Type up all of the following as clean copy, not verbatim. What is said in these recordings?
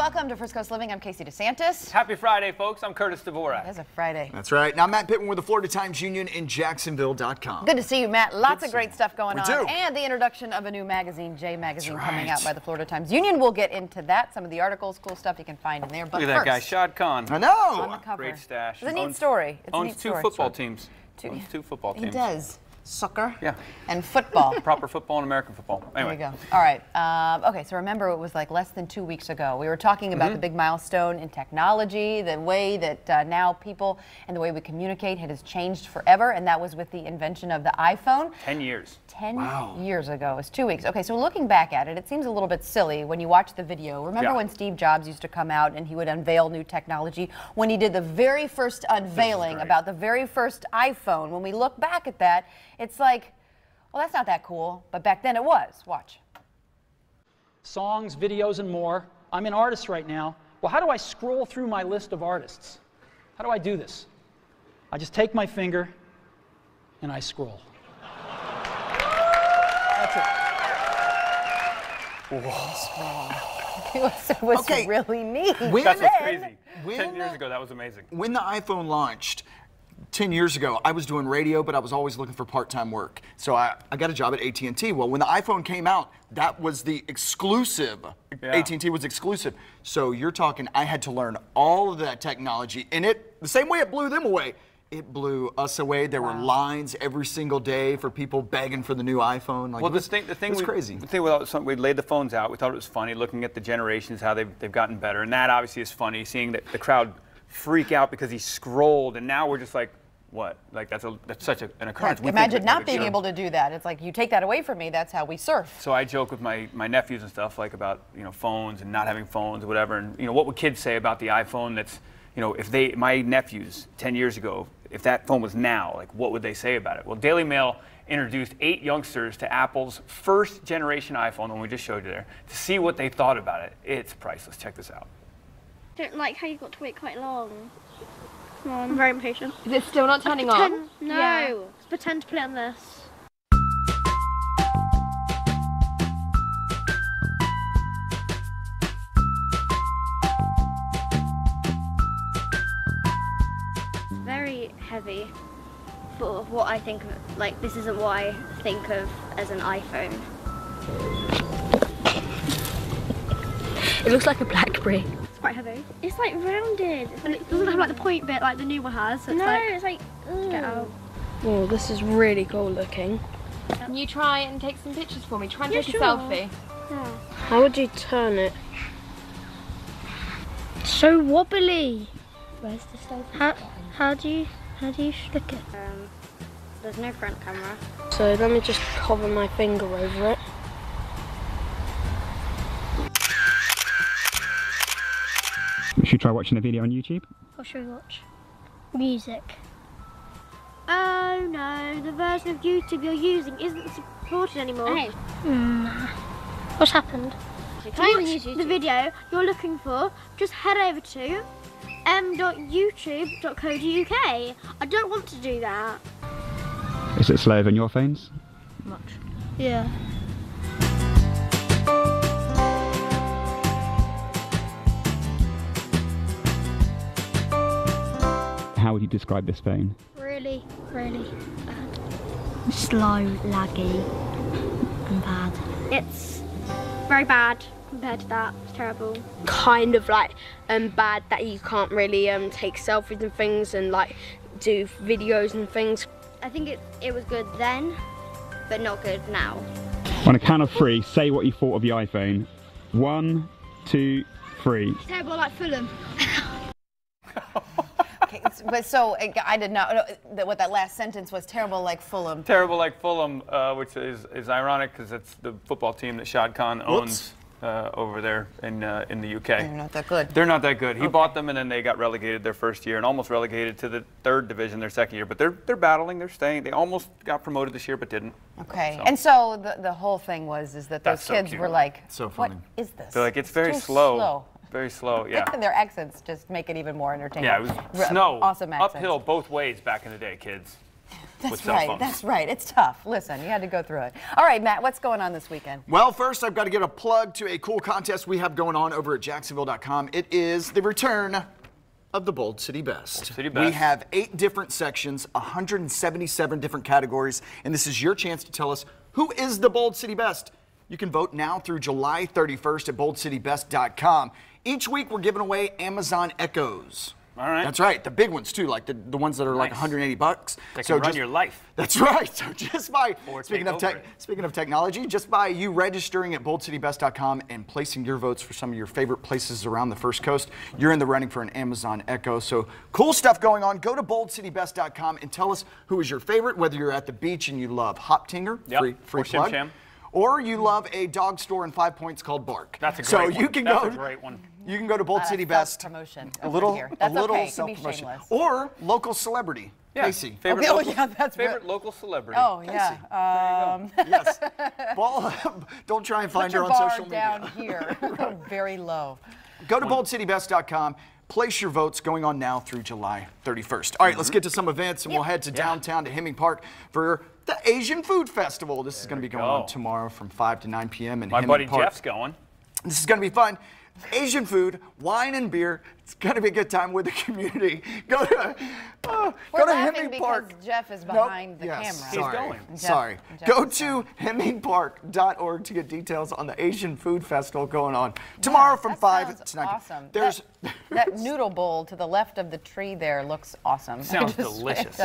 Welcome to First Coast Living. I'm Casey DeSantis. Happy Friday, folks. I'm Curtis Dvorak. It's a Friday. That's right. Now, Matt Pittman with the Florida Times-Union in Jacksonville.com. Good to see you, Matt. Lots of great stuff going on. do. And the introduction of a new magazine, J Magazine, coming out by the Florida Times-Union. We'll get into that. Some of the articles, cool stuff you can find in there. But Look at that guy, Shad Khan. I know. on the cover. Great stash. It's a neat story. It's a Owns neat two story. football teams. Owns two football teams. He does. Soccer Yeah. and football. Proper football and American football. Anyway. There you go. All right. Okay, so remember it was like less than 2 weeks ago. We were talking about the big milestone in technology, the way that now people and the way we communicate has changed forever, and that was with the invention of the iPhone. 10 years. 10 years ago. It was 2 weeks. Okay, so looking back at it, it seems a little bit silly when you watch the video. Remember when Steve Jobs used to come out and he would unveil new technology? When he did the very first unveiling about the very first iPhone, when we look back at that, it's like, well, that's not that cool, but back then it was. Watch. Songs, videos, and more. I'm an artist right now. Well, how do I scroll through my list of artists? How do I do this? I just take my finger and I scroll. That's it. It was Okay. really neat. That's what's crazy. when- 10 years ago, that was amazing. When the iPhone launched 10 years ago, I was doing radio, but I was always looking for part-time work. So I got a job at AT&T. Well, when the iPhone came out, that was the exclusive. Yeah. AT&T was exclusive. So you're talking, I had to learn all of that technology. And the same way it blew them away, it blew us away. There were lines every single day for people begging for the new iPhone. Like, Well, the thing was crazy. The thing was, we laid the phones out. We thought it was funny looking at the generations, how they've gotten better. And that obviously is funny, seeing the crowd freak out because he scrolled. And now we're just like, what? Like, that's such an occurrence. Imagine not being able to do that. It's like, you take that away from me, that's how we surf. So I joke with my nephews and stuff, like about, phones and not having phones or whatever. And, what would kids say about the iPhone that's, if my nephews 10 years ago, if that phone was now, like, what would they say about it? Well, Daily Mail introduced 8 youngsters to Apple's first generation iPhone, the one we just showed you there, to see what they thought about it. It's priceless. Check this out. Don't like how you've got to wait quite long. Come on. I'm very impatient. Is it still not turning on? No. Yeah. Let's pretend to put it on this. Very heavy for what I think of. Like, this isn't what I think of as an iPhone. It looks like a BlackBerry. It's quite heavy. It's like rounded. And it doesn't have like the point bit like the new one has. So it's like get out. Oh, this is really cool looking. Can you try and take some pictures for me? Try and take sure. a selfie. Yeah. How would you turn it? So wobbly. Where's the selfie? How do you flick it? There's no front camera. So let me just hover my finger over it. Should we try watching a video on YouTube? What should we watch? Music. Oh no, the version of YouTube you're using isn't supported anymore. Hey. What's happened? To watch the video you're looking for, just head over to m.youtube.co.uk. I don't want to do that. Is it slower than your phones? Much. Yeah. How would you describe this phone? Really, really bad. Slow, laggy, and bad. It's very bad compared to that. It's terrible. Kind of like bad that you can't really take selfies and things and like do videos and things. I think it was good then, but not good now. On a count of 3, say what you thought of the iPhone. 1, 2, 3. Terrible like Fulham. Okay, but so I did not know what that last sentence was. Terrible like Fulham. Terrible like Fulham, which is ironic because it's the football team that Shad Khan owns over there in the UK. They're not that good. They're not that good. He bought them and then they got relegated their first year and almost relegated to the 3rd division their second year. But they're battling. They're staying. They almost got promoted this year but didn't. Okay. And so the whole thing was that those so kids cute. were like, So what funny. is this? They're like, it's very too slow. Very slow, yeah. Their accents just make it even more entertaining. Yeah, it was snow. Awesome accents. Uphill both ways back in the day, kids. with cell phones. That's right. It's tough. Listen, you had to go through it. All right, Matt, what's going on this weekend? Well, first, I've got to get a plug to a cool contest we have going on over at Jacksonville.com. It is the return of the Bold City Best. Bold City Best. We have 8 different sections, 177 different categories, and this is your chance to tell us who is the Bold City Best. You can vote now through July 31st at boldcitybest.com. Each week, we're giving away Amazon Echoes. All right. That's right. The big ones, too, like the ones that are like $180. That can run your life. That's right. So just by, speaking of technology, just by you registering at boldcitybest.com and placing your votes for some of your favorite places around the First Coast, you're in the running for an Amazon Echo. So cool stuff going on. Go to boldcitybest.com and tell us who is your favorite, whether you're at the beach and you love Hop Tinger, free plug. Shim. Or you love a dog store in 5 Points called Bark. That's a great one. That's a great one. You can go to Bold City Best. Promotion. A little okay. self-promotion. Or local celebrity. Yeah. Casey. Favorite, that's favorite local celebrity. Oh, yeah. Yes. Well, don't try and find her on social media. Down here, very low. Go to boldcitybest.com. Place your votes going on now through July 31st. All right, let's get to some events, and we'll head to downtown to Hemming Park for the Asian Food Festival. This is going to be going on tomorrow from 5 to 9 p.m. in My Hemming buddy Park. Jeff's going. This is going to be fun. Asian food, wine, and beer. It's going to be a good time with the community. Go to Hemming Park. Because Jeff is behind the camera. Sorry. He's going. Sorry. Go to hemmingpark.org to get details on the Asian Food Festival going on tomorrow from 5 to 9. Awesome. There's that noodle bowl to the left of the tree there looks awesome. Sounds delicious.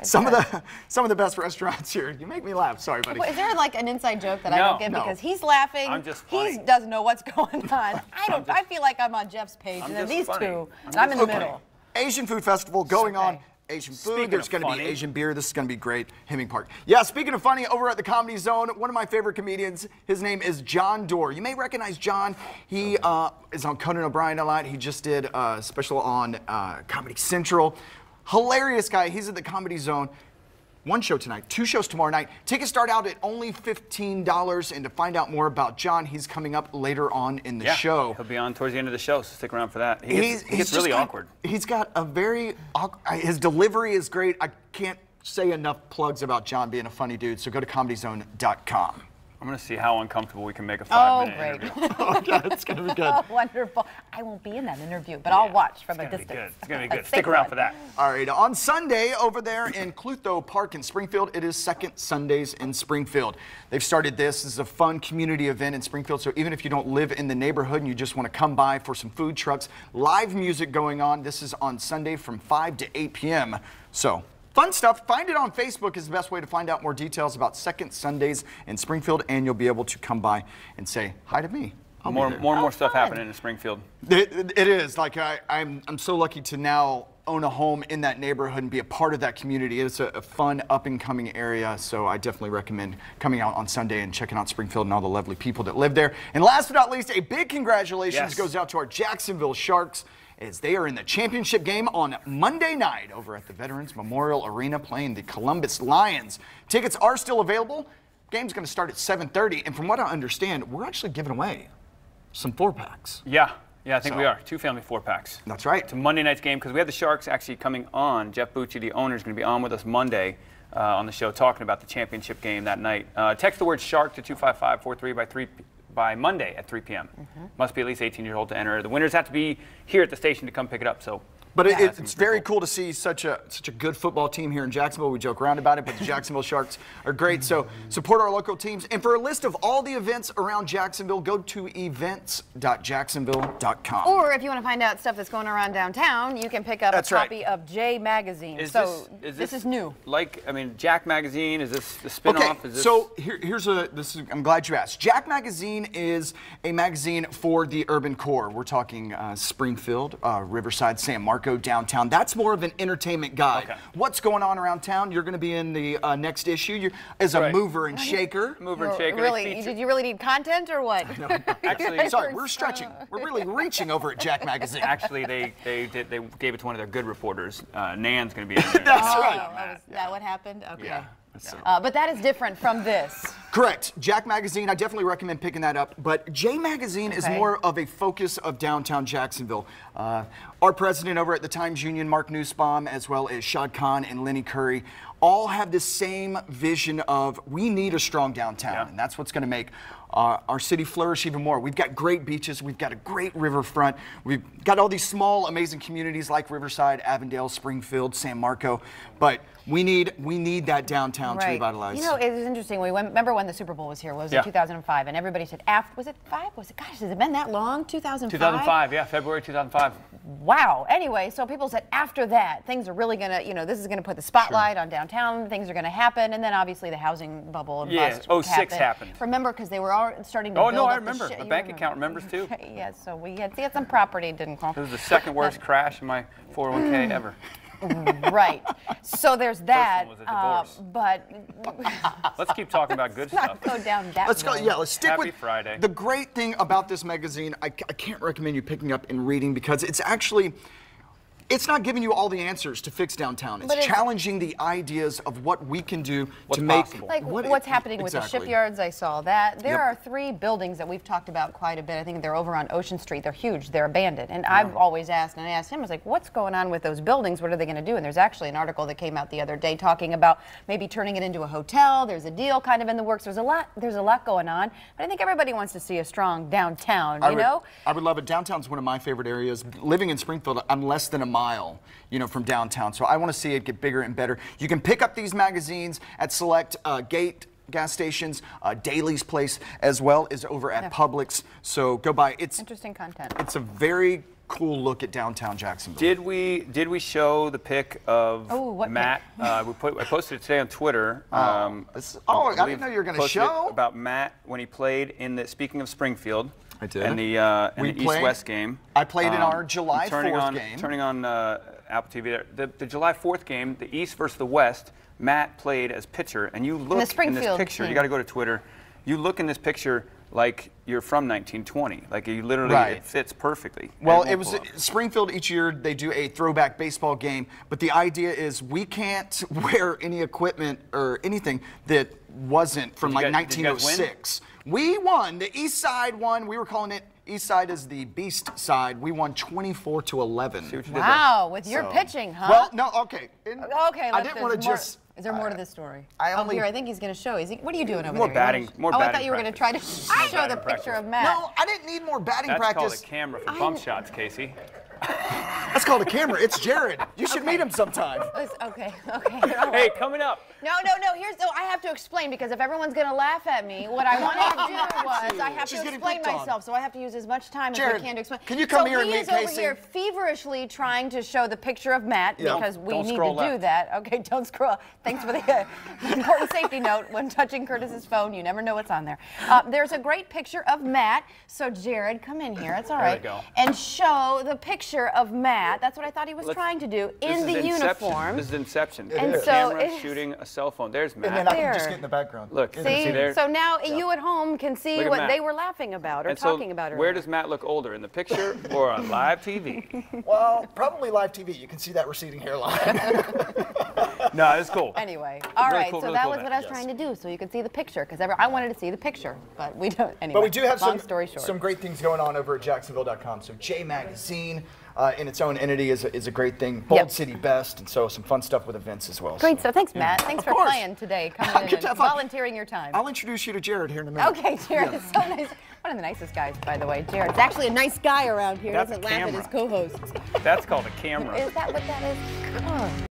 some of the best restaurants here. You make me laugh. Sorry, buddy. Is there like an inside joke that I don't get because he's laughing? I'm just he doesn't know what's going on. I feel like I'm on Jeff's page, and then these two, and I'm in the middle. Asian Food Festival going on. Asian food. There's going to be Asian beer. This is going to be great. Hemming Park. Yeah, speaking of funny, over at the Comedy Zone, one of my favorite comedians, his name is John Doerr. You may recognize John. He is on Conan O'Brien a lot. He just did a special on Comedy Central. Hilarious guy. He's at the Comedy Zone. 1 show tonight, 2 shows tomorrow night. Tickets start out at only $15, and to find out more about John, he's coming up later on in the show. He'll be on towards the end of the show, so stick around for that. He gets really awkward. He's got a very his delivery is great. I can't say enough plugs about John being a funny dude, so go to comedyzone.com. I'm going to see how uncomfortable we can make a 5-minute interview. Oh, God, it's going to be good. Oh, wonderful. I won't be in that interview, but I'll watch from a distance. It's going to be good. Stick around for that. All right, on Sunday over there in Clutho Park in Springfield, it is Second Sundays in Springfield. They've started this. This is a fun community event in Springfield, so even if you don't live in the neighborhood and you just want to come by for some food trucks, live music going on. This is on Sunday from 5 to 8 p.m. So, fun stuff. Find it on Facebook is the best way to find out more details about Second Sundays in Springfield, and you'll be able to come by and say hi to me. More and more stuff happening in Springfield. It is. Like I'm so lucky to now own a home in that neighborhood and be a part of that community. It's a fun, up-and-coming area, so I definitely recommend coming out on Sunday and checking out Springfield and all the lovely people that live there. And last but not least, a big congratulations goes out to our Jacksonville Sharks, as they are in the championship game on Monday night over at the Veterans Memorial Arena playing the Columbus Lions. Tickets are still available. Game's going to start at 7:30, and from what I understand, we're actually giving away some 4-packs. Yeah, I think we are. 2 family 4-packs. That's right. It's a Monday night's game because we have the Sharks actually coming on. Jeff Bucci, the owner, is going to be on with us Monday on the show talking about the championship game that night. Text the word SHARK to 25543 by Monday at 3 p.m. Must be at least 18 years old to enter. The winners have to be here at the station to come pick it up. So, but it's very cool to see such a good football team here in Jacksonville. We joke around about it, but the Jacksonville Sharks are great. So support our local teams. And for a list of all the events around Jacksonville, go to events.jacksonville.com. Or if you want to find out stuff that's going around downtown, you can pick up a copy of J Magazine. This is new. Like, I mean, Jack Magazine, is this the spinoff? Okay, so I'm glad you asked. Jack Magazine is a magazine for the urban core. We're talking Springfield, Riverside, San Marcos, downtown. That's more of an entertainment guide. Okay. What's going on around town? You're going to be in the next issue. You're as a mover and shaker. Really? Did you really need content or what? Actually, sorry, we're stretching. We're really reaching over at Jack Magazine. Actually, they gave it to one of their good reporters. Nan's going to be in there. That's right. Is that what happened? Okay. Yeah. But that is different from this. Correct. Jack Magazine, I definitely recommend picking that up. But J Magazine is more of a focus of downtown Jacksonville. Our president over at the Times Union, Mark Nussbaum, as well as Shad Khan and Lenny Curry, all have the same vision of we need a strong downtown, and that's what's going to make our city flourish even more. We've got great beaches, we've got a great riverfront, we've got all these small, amazing communities like Riverside, Avondale, Springfield, San Marco, but we need that downtown to revitalize. You know, it was interesting. Remember when the Super Bowl was here? Was it 2005? And everybody said, was it 5? Was it? Gosh, has it been that long? 2005? 2005, yeah, February 2005. Wow. Anyway, so people said after that, things are really going to, you know, this is going to put the spotlight on downtown. Things are going to happen. And then obviously the housing bubble and bust 06 happened. Remember, because they were all starting to build no, up I remember. My bank account remembers too. Yeah, so we had some property didn't come. It was the second worst crash in my 401k ever. Right. So there's that. First one was a divorce. But let's keep talking about good stuff. Go down that Let's go. road. Yeah, let's stick Happy with Friday. The great thing about this magazine, I can't recommend you picking up and reading because it's actually. It's not giving you all the answers to fix downtown. It's challenging the ideas of what we can do to make possible. like what's happening with the shipyards. I saw that. There are 3 buildings that we've talked about quite a bit. I think they're over on Ocean Street. They're huge. They're abandoned. And I've always asked, and I asked him, I was like, what's going on with those buildings? What are they going to do? And there's actually an article that came out the other day talking about maybe turning it into a hotel. There's a deal kind of in the works. There's a lot going on. But I think everybody wants to see a strong downtown, you know? I would love it. Downtown's one of my favorite areas. Living in Springfield, I'm less than a mile, you know, from downtown. So I want to see it get bigger and better. You can pick up these magazines at select Gate gas stations, Daly's Place, as well as over at Publix. So go by. It's interesting content. It's a very cool look at downtown Jacksonville. Did we show the pic of Matt? I posted it today on Twitter. I didn't know you were going to show about Matt when he played in the. Speaking of Springfield. I did. And the East-West game. I played in our July 4th game. Turning on Apple TV there. The July 4th game, the East versus the West, Matt played as pitcher, and you look in this picture, you got to go to Twitter, you look in this picture like you're from 1920. Like you literally, it fits perfectly. Well, it was Springfield each year, they do a throwback baseball game, but the idea is we can't wear any equipment or anything that wasn't from like 1906. We won. The East Side won. We were calling it East Side is the Beast Side. We won 24-11. Wow, with your pitching, huh? Well, no, okay. Okay, I didn't want to just. Is there more to this story? Here, I think he's going to show. What are you doing over more there? Batting, more batting. I thought you were going to try to show the picture of Matt. No, I didn't need more batting practice. That's called a camera for bump shots, Casey. That's called a camera. It's Jared. You should meet him sometime. Okay. Hey, coming up. No. I have to explain because if everyone's going to laugh at me, what I wanted to do was I have to explain myself. So I have to use as much time as I can to explain. Can you come here and meet Casey? He is over here feverishly trying to show the picture of Matt because we need to do that. Okay, don't scroll. Thanks for the important safety note when touching Curtis's phone. You never know what's on there. There's a great picture of Matt. So Jared, come in here. It's all right. There we go. And show the picture of Matt. That's what I thought he was trying to do in the uniform. This is Inception. And so camera shooting a cell phone. There's Matt. And then I can just get in the background. Look, see there? So now you at home can see what they were laughing about or talking about. Where does Matt look older, in the picture or on live TV? Well, probably live TV. You can see that receding hairline. No, it's cool. Anyway, all right. So that was what I was trying to do, so you could see the picture, because I wanted to see the picture, but we don't. Anyway, but we do have some great things going on over at Jacksonville.com. So J Magazine. In its own entity is a great thing. Bold City Best, and so some fun stuff with events as well. Great, so thanks, Matt. Thanks for playing today, coming in and volunteering your time. I'll introduce you to Jared here in a minute. Okay, Jared is so nice. One of the nicest guys, by the way. Jared's actually a nice guy around here. Doesn't laugh at his co-hosts. That's called a camera. Is that what that is? Oh.